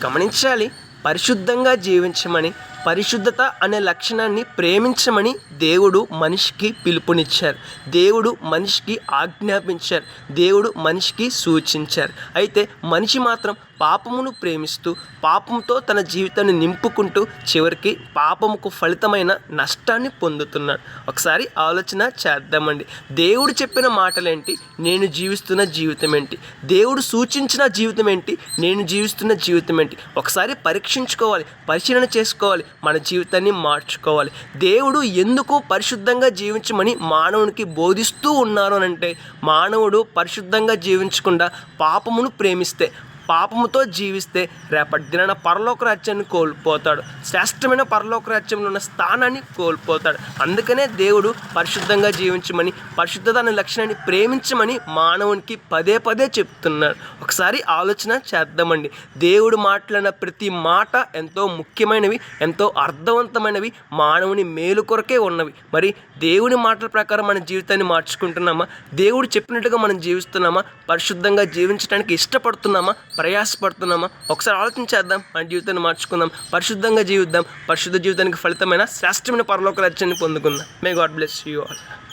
గమనించాలి. పరిశుద్ధంగా జీవించమని, పరిశుద్ధత అనే లక్షణాన్ని ప్రేమించమని దేవుడు మనిషికి పిలుపునిచ్చారు. దేవుడు మనిషికి ఆజ్ఞాపించారు. దేవుడు మనిషికి సూచించారు. అయితే మనిషి మాత్రం పాపమును ప్రేమిస్తూ పాపంతో తన జీవితాన్ని నింపుకుంటూ చివరికి పాపముకు ఫలితమైన నష్టాన్ని పొందుతున్నాడు. ఒకసారి ఆలోచన చేద్దామండి. దేవుడు చెప్పిన మాటలేంటి, నేను జీవిస్తున్న జీవితం ఏంటి? దేవుడు సూచించిన జీవితం ఏంటి, నేను జీవిస్తున్న జీవితం ఏంటి? ఒకసారి పరీక్షించుకోవాలి, పరిశీలన చేసుకోవాలి, మన జీవితాన్ని మార్చుకోవాలి. దేవుడు ఎందుకు పరిశుద్ధంగా జీవించమని మానవునికి బోధిస్తూ ఉన్నారు అనంటే, మానవుడు పరిశుద్ధంగా జీవించకుండా పాపమును ప్రేమిస్తే, పాపముతో జీవిస్తే రేపటి దినాన పరలోక రాజ్యాన్ని కోల్పోతాడు. శ్రేష్టమైన పరలోక రాజ్యంలో ఉన్న స్థానాన్ని కోల్పోతాడు. అందుకనే దేవుడు పరిశుద్ధంగా జీవించమని, పరిశుద్ధత అనే లక్షణాన్ని ప్రేమించమని మానవునికి పదే పదే చెప్తున్నాడు. ఒకసారి ఆలోచన చేద్దామండి. దేవుడు మాట్లాడిన ప్రతి మాట ఎంతో ముఖ్యమైనవి, ఎంతో అర్థవంతమైనవి, మానవుని మేలు కొరకే ఉన్నవి. మరి దేవుని మాటల ప్రకారం మన జీవితాన్ని మార్చుకుంటున్నామా? దేవుడు చెప్పినట్టుగా మనం జీవిస్తున్నామా? పరిశుద్ధంగా జీవించడానికి ఇష్టపడుతున్నామా? ప్రయాసపడుతున్నామా? ఒకసారి ఆలోచించేద్దాం. మన జీవితాన్ని మార్చుకుందాం, పరిశుద్ధంగా జీవిద్దాం. పరిశుద్ధ జీవితానికి ఫలితమైన శ్రేష్టమైన పరలోక రాజ్యాన్ని పొందుకుందాం. May God bless you all.